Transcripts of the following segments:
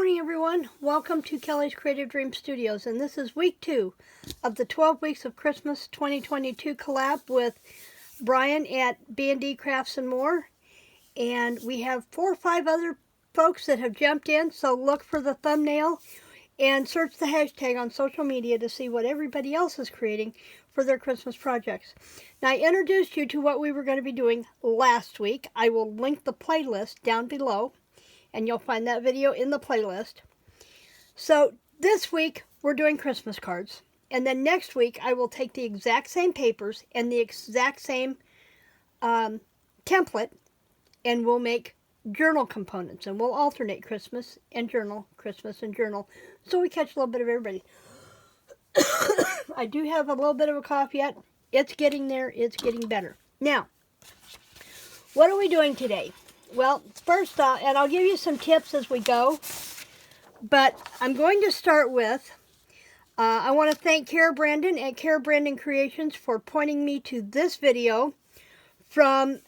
morning, everyone. Welcome to Kelly's Creative Dream Studios, and this is week 2 of the 12 Weeks of Christmas 2022 collab with Brian at B&D Crafts and More. And we have 4 or 5 other folks that have jumped in, so look for the thumbnail and search the hashtag on social media to see what everybody else is creating for their Christmas projects. Now, I introduced you to what we were going to be doing last week. I will link the playlist down below, and you'll find that video in the playlist. So this week, we're doing Christmas cards. And then next week, I will take the exact same papers and the exact same template, and we'll make journal components. And we'll alternate Christmas and journal, Christmas and journal, so we catch a little bit of everybody. I do have a little bit of a cough yet. It's getting there. It's getting better. Now, what are we doing today? Well, first off, and I'll give you some tips as we go, but I'm going to start with, I want to thank Kara Brandon at Kara Brandon Creations for pointing me to this video from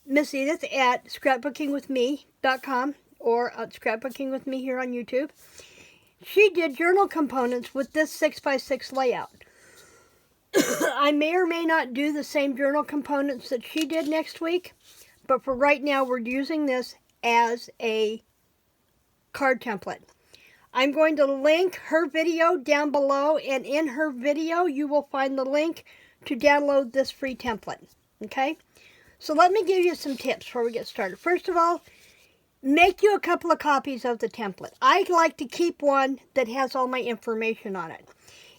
Miss Edith at ScrapbookingwithME.com or at ScrapbookingwithMe here on YouTube. She did journal components with this 6x6 layout. I may or may not do the same journal components that she did next week, but for right now, we're using this as a card template. I'm going to link her video down below, and in her video, you will find the link to download this free template. Okay? So let me give you some tips before we get started. First of all, make you a couple of copies of the template. I like to keep one that has all my information on it.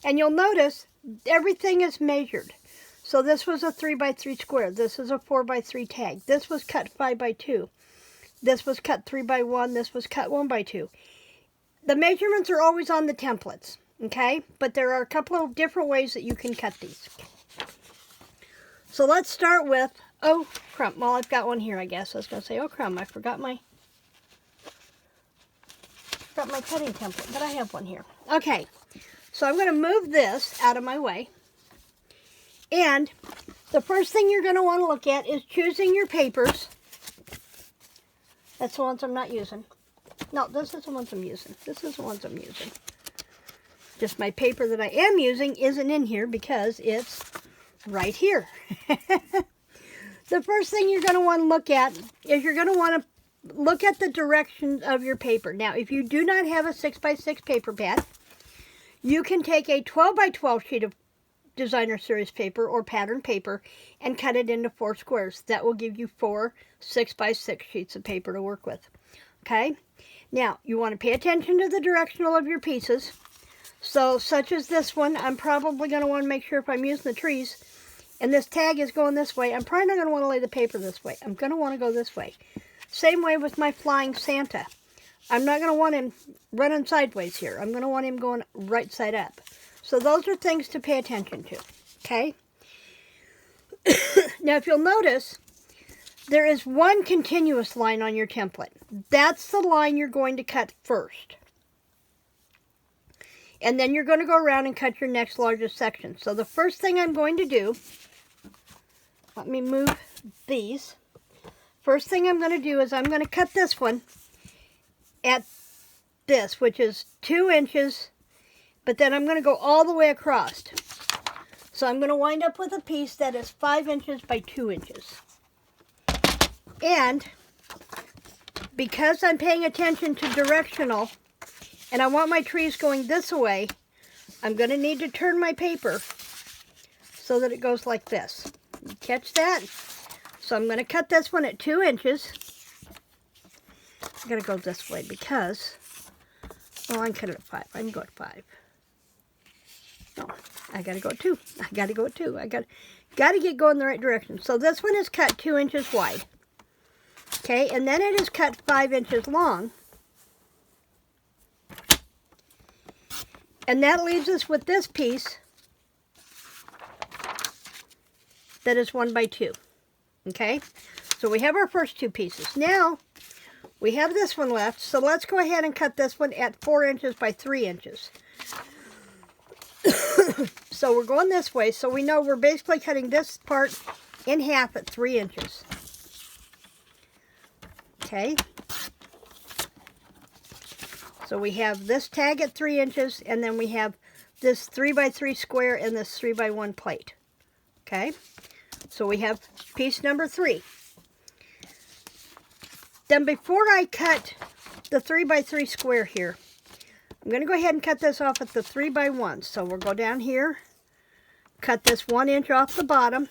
And you'll notice everything is measured. So this was a 3x3 square. This is a 4x3 tag. This was cut 5x2. This was cut 3x1. This was cut 1x2. The measurements are always on the templates, okay? But there are a couple of different ways that you can cut these. So let's start with, oh, crumb. Well, I've got one here, I guess. I was going to say, oh, crumb, I forgot my cutting template, but I have one here. Okay, so I'm going to move this out of my way. And the first thing you're going to want to look at is choosing your papers. That's the ones I'm not using. No, this is the ones I'm using. This is the ones I'm using. Just my paper that I am using isn't in here because it's right here. The first thing you're going to want to look at is you're going to want to look at the direction of your paper. Now, if you do not have a 6x6 paper pad, you can take a 12x12 sheet of designer series paper or pattern paper and cut it into 4 squares. That will give you 4 6x6 sheets of paper to work with. Okay? Now, you want to pay attention to the directional of your pieces. So, such as this one, I'm probably going to want to make sure if I'm using the trees and this tag is going this way, I'm probably not going to want to lay the paper this way. I'm going to want to go this way. Same way with my flying Santa. I'm not going to want him running sideways here. I'm going to want him going right side up. So those are things to pay attention to, okay? Now, if you'll notice, there is one continuous line on your template. That's the line you're going to cut first. And then you're going to go around and cut your next largest section. So the first thing I'm going to do, let me move these. First thing I'm going to do is I'm going to cut this one at this, which is 2 inches. But then I'm going to go all the way across. So I'm going to wind up with a piece that is 5 inches by 2 inches. And because I'm paying attention to directional, and I want my trees going this way, I'm going to need to turn my paper so that it goes like this. You catch that? So I'm going to cut this one at 2 inches. I'm going to go this way because, well, I can cut it at 5. I can go at 5. No, I gotta go at 2. I gotta go at 2. I gotta get going the right direction. So this one is cut 2 inches wide. Okay, and then it is cut 5 inches long. And that leaves us with this piece that is 1 by 2. Okay, so we have our first 2 pieces. Now, we have this one left, so let's go ahead and cut this one at 4 inches by 3 inches. So we're going this way, so we know we're basically cutting this part in half at 3 inches. Okay. So we have this tag at 3 inches, and then we have this 3x3 square and this 3x1 plate. Okay, so we have piece number 3. Then before I cut the 3x3 square here, I'm going to go ahead and cut this off at the 3x1. So we'll go down here, cut this 1 inch off the bottom.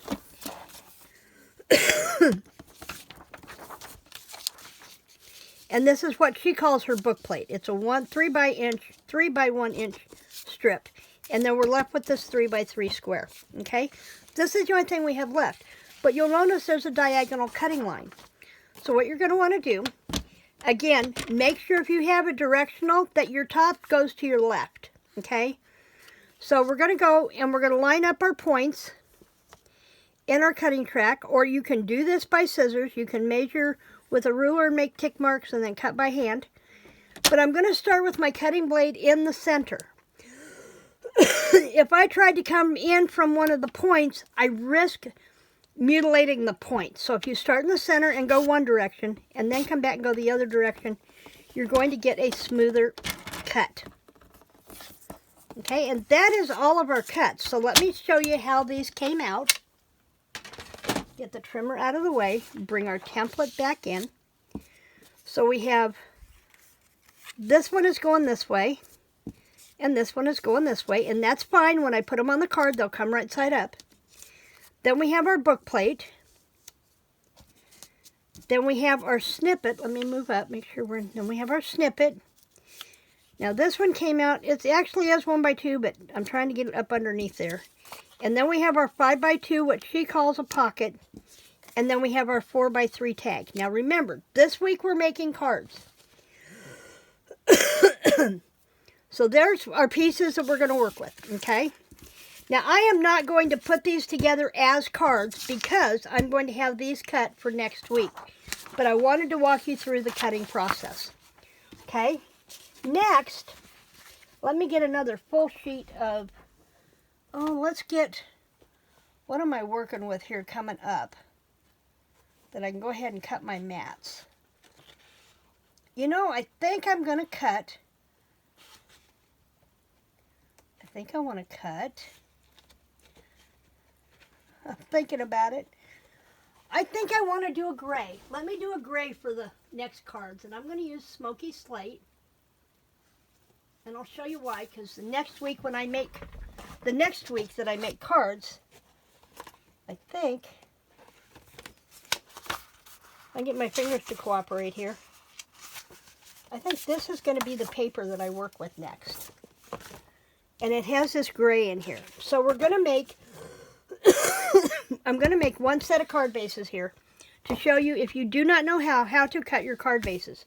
And this is what she calls her book plate. It's a 3x1 inch strip. And then we're left with this 3x3 square. Okay? This is the only thing we have left. But you'll notice there's a diagonal cutting line. So what you're going to want to do, again, make sure if you have a directional that your top goes to your left. Okay? So we're going to go and we're going to line up our points in our cutting track. Or you can do this by scissors. You can measure with a ruler and make tick marks and then cut by hand. But I'm going to start with my cutting blade in the center. If I tried to come in from one of the points, I risk mutilating the point. So if you start in the center and go one direction and then come back and go the other direction, you're going to get a smoother cut. Okay, and that is all of our cuts. So let me show you how these came out. Get the trimmer out of the way, bring our template back in. So we have, this one is going this way, and this one is going this way, and that's fine. When I put them on the card, they'll come right side up. Then we have our book plate. Then we have our snippet. Let me move up, make sure we're in. Then we have our snippet. Now this one came out, it actually is 1x2, but I'm trying to get it up underneath there. And then we have our 5x2, what she calls a pocket. And then we have our 4x3 tag. Now remember, this week we're making cards. So there's our pieces that we're going to work with, okay? Now I am not going to put these together as cards because I'm going to have these cut for next week. But I wanted to walk you through the cutting process. Okay? Next, let me get another full sheet of... Oh, let's get, what am I working with here coming up that I can go ahead and cut my mats? You know, I think I'm going to cut, I'm thinking about it. I think I want to do a gray. Let me do a gray for the next cards, and I'm going to use Smoky Slate. And I'll show you why, because the next week that I make cards, I think, I get my fingers to cooperate here. I think this is going to be the paper that I work with next. And it has this gray in here. So we're going to make, I'm going to make one set of card bases here to show you if you do not know how to cut your card bases.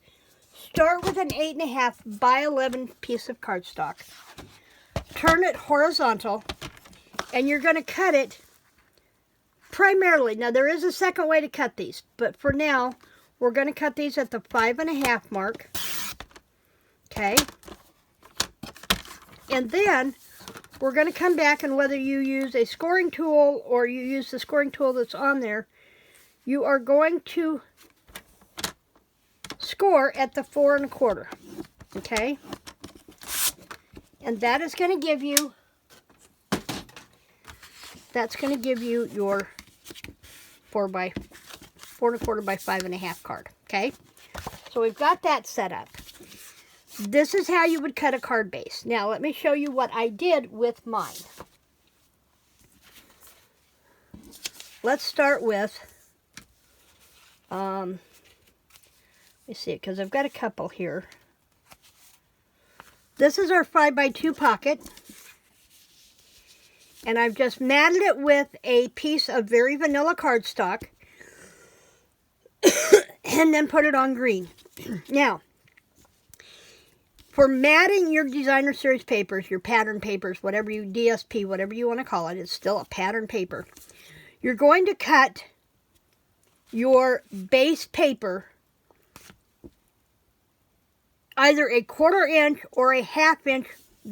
Start with an 8.5 by 11 piece of cardstock. Turn it horizontal, and you're going to cut it primarily. Now, there is a second way to cut these, but for now, we're going to cut these at the 5.5 mark. Okay? And then, we're going to come back, and whether you use a scoring tool or you use the scoring tool that's on there, you are going to score at the 4 1/4. Okay? And that is going to give you, your 4 1/4 by 5.5 card. Okay? So we've got that set up. This is how you would cut a card base. Now let me show you what I did with mine. Let's start with, let me see it, because I've got a couple here. This is our 5x2 pocket. And I've just matted it with a piece of very vanilla cardstock. And then put it on green. Now, for matting your designer series papers, your pattern papers, whatever you, DSP, whatever you want to call it, it's still a pattern paper. You're going to cut your base paper either a 1/4 inch or a 1/2 inch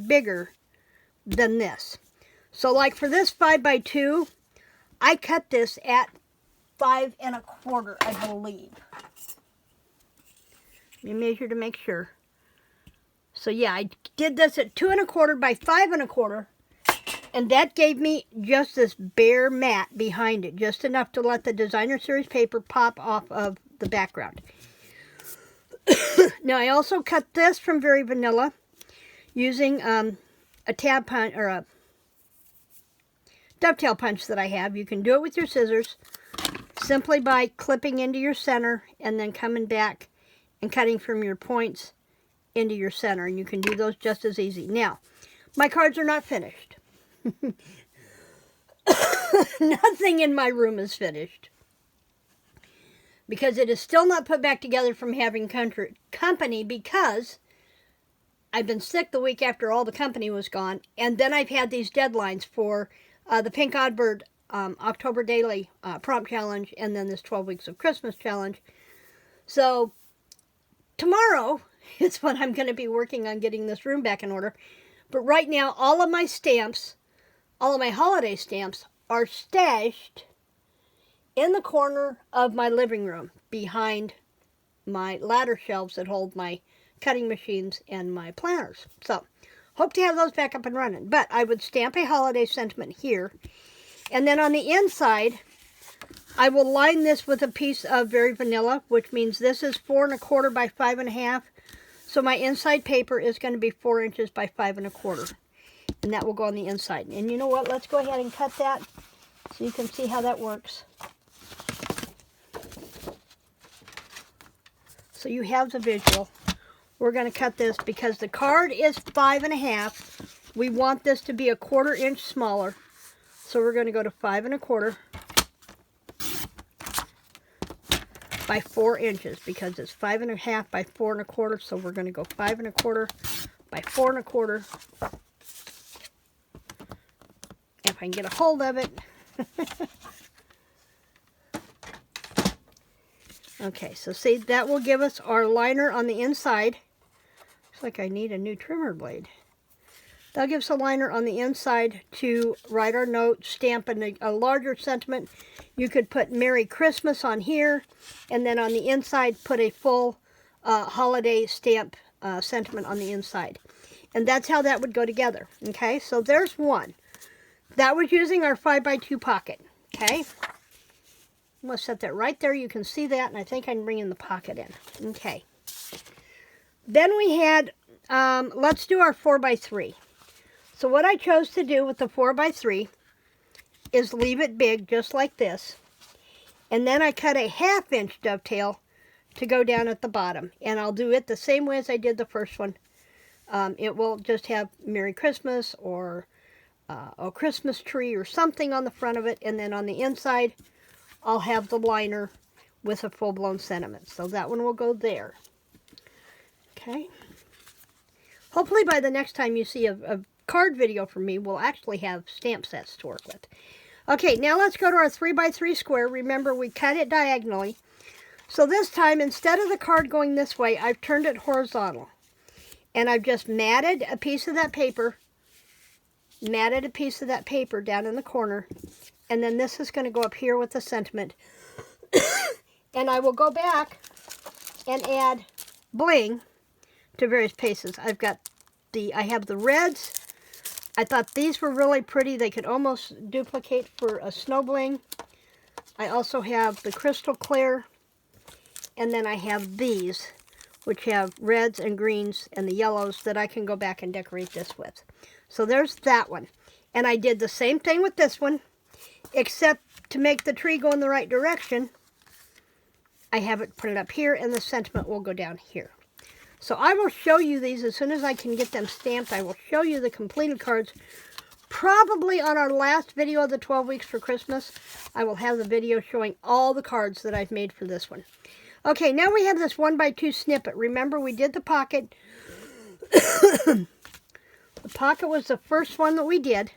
bigger than this. So like for this 5x2, I cut this at 5 1/4, I believe. Let me measure to make sure. So yeah, I did this at 2 1/4 by 5 1/4. And that gave me just this bare mat behind it, just enough to let the designer series paper pop off of the background. Now I also cut this from Very Vanilla using a tab punch or a dovetail punch that I have. You can do it with your scissors simply by clipping into your center and then coming back and cutting from your points into your center, and you can do those just as easy. Now, my cards are not finished. Nothing in my room is finished because it is still not put back together from having company, because I've been sick the week after all the company was gone, and then I've had these deadlines for the Pink Oddbird October Daily Prompt Challenge, and then this 12 Weeks of Christmas Challenge. So tomorrow is when I'm going to be working on getting this room back in order. But right now, all of my stamps, all of my holiday stamps, are stashed in the corner of my living room behind my ladder shelves that hold my cutting machines and my planners. So, hope to have those back up and running. But I would stamp a holiday sentiment here. And then on the inside, I will line this with a piece of Very Vanilla, which means this is 4 1/4 by 5 1/2. So my inside paper is going to be 4 inches by 5 1/4. And that will go on the inside. And you know what? Let's go ahead and cut that so you can see how that works. So you have the visual. We're going to cut this because the card is 5 1/2. We want this to be a 1/4 inch smaller. So we're going to go to 5 1/4 by 4 inches because it's 5 1/2 by 4 1/4. So we're going to go 5 1/4 by 4 1/4. If I can get a hold of it. Okay, so see, that will give us our liner on the inside. Looks like I need a new trimmer blade. That'll give us a liner on the inside to write our note, stamp a larger sentiment. You could put Merry Christmas on here, and then on the inside put a full holiday stamp sentiment on the inside. And that's how that would go together. Okay, so there's one. That was using our 5x2 pocket. Okay, I'm going to set that right there. You can see that, and I think I can bring in the pocket in. Okay. Then we had, let's do our 4x3. So what I chose to do with the 4x3 is leave it big, just like this. And then I cut a 1/2 inch dovetail to go down at the bottom. And I'll do it the same way as I did the first one. It will just have Merry Christmas or a Christmas tree or something on the front of it. And then on the inside, I'll have the liner with a full-blown sentiment. So that one will go there. Okay. Hopefully by the next time you see a card video from me, we'll actually have stamp sets to work with. Okay, now let's go to our 3x3 square. Remember, we cut it diagonally. So this time, instead of the card going this way, I've turned it horizontal. And I've just matted a piece of that paper, down in the corner. And then this is going to go up here with the sentiment. And I will go back and add bling to various pieces. I have the reds. I thought these were really pretty. They could almost duplicate for a snow bling. I also have the crystal clear. And then I have these, which have reds and greens and the yellows that I can go back and decorate this with. So there's that one. And I did the same thing with this one, except to make the tree go in the right direction, I have it put it up here, and the sentiment will go down here. So I will show you these as soon as I can get them stamped. I will show you the completed cards. Probably on our last video of the 12 weeks for Christmas, I will have the video showing all the cards that I've made for this one. Okay, now we have this 1x2 snippet. Remember, we did the pocket. The pocket was the first one that we did.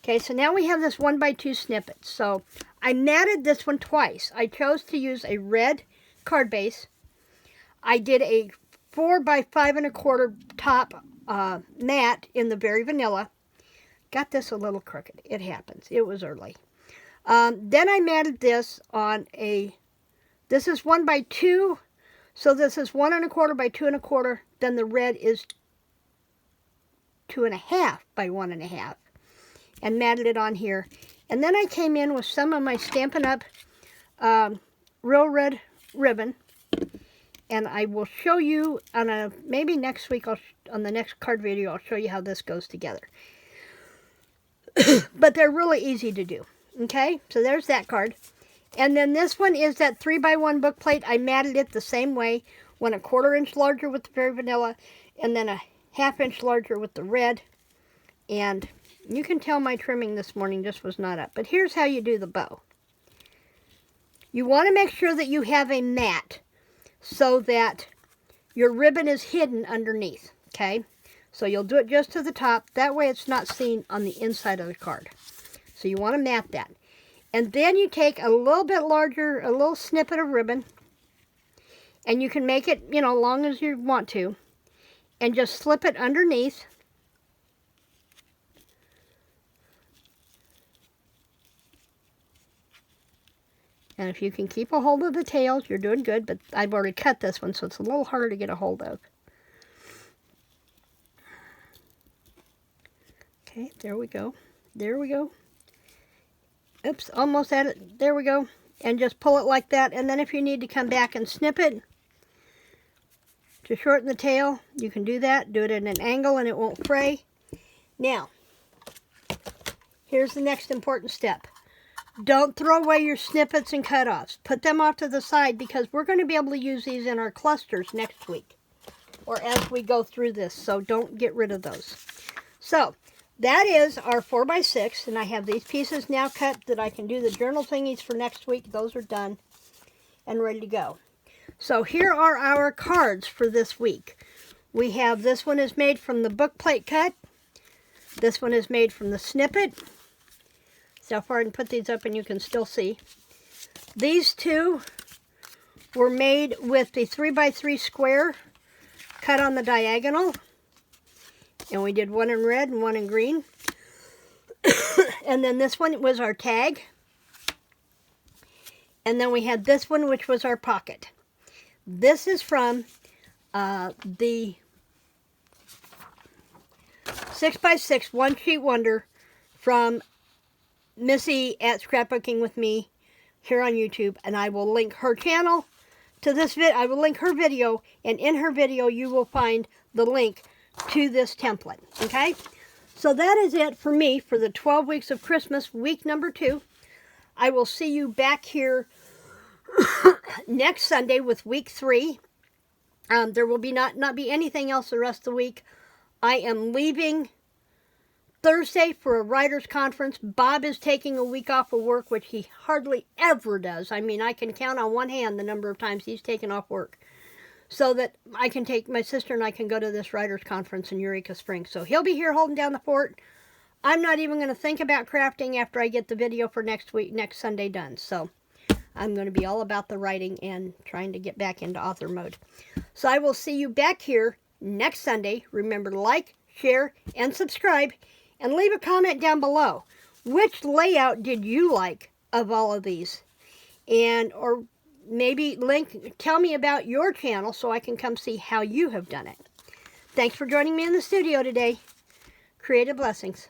Okay, so now we have this 1x2 snippet. So I matted this one twice. I chose to use a red card base. I did a 4x5 1/4 top mat in the Very Vanilla. Got this a little crooked. It happens. It was early. Then I matted this on a, this is 1x2. So this is 1 1/4 by 2 1/4. Then the red is 2.5 by 1.5 and matted it on here. And then I came in with some of my Stampin' Up! Real Red ribbon. And I will show you on maybe next week, on the next card video, I'll show you how this goes together. But they're really easy to do. Okay, so there's that card. And then this one is that 3x1 book plate. I matted it the same way. Went 1/4 inch larger with the Very Vanilla, and then 1/2 inch larger with the red. And you can tell my trimming this morning just was not up. But here's how you do the bow. You want to make sure that you have a mat so that your ribbon is hidden underneath. Okay, so you'll do it just to the top. That way it's not seen on the inside of the card. So you want to mat that. And then you take a little bit larger, a little snippet of ribbon, and you can make it, you know, long as you want to, and just slip it underneath. And if you can keep a hold of the tails, you're doing good, but I've already cut this one, so it's a little harder to get a hold of. Okay, there we go. There we go. Oops, almost at it. There we go. And just pull it like that. And then if you need to come back and snip it to shorten the tail, you can do that. Do it at an angle and it won't fray. Now, here's the next important step. Don't throw away your snippets and cutoffs. Put them off to the side because we're going to be able to use these in our clusters next week or as we go through this. So don't get rid of those. So that is our 4x6, and I have these pieces now cut that I can do the journal thingies for next week. Those are done and ready to go. So here are our cards for this week. We have, this one is made from the book plate cut. This one is made from the snippet. See how far I can put these up and you can still see. These two were made with the 3x3 square cut on the diagonal. And we did one in red and one in green. And then this one was our tag. And then we had this one, which was our pocket. This is from the 6x6 One Sheet Wonder from Missy at Scrapbooking with Me here on YouTube. And I will link her channel to this video. I will link her video. And in her video, you will find the link to this template. Okay, so that is it for me for the 12 weeks of Christmas, week number 2. I will see you back here next Sunday with week 3. There will be not be anything else the rest of the week. I am leaving Thursday for a writer's conference. Bob is taking a week off of work, which he hardly ever does. I mean, I can count on one hand the number of times he's taken off work. So that I can take, my sister and I can go to this writer's conference in Eureka Springs. So he'll be here holding down the fort. I'm not even going to think about crafting after I get the video for next week, next Sunday done. So I'm going to be all about the writing and trying to get back into author mode. So I will see you back here next Sunday. Remember to like, share, and subscribe. And leave a comment down below. Which layout did you like of all of these? And, or maybe tell me about your channel so I can come see how you have done it. Thanks for joining me in the studio today. Creative blessings.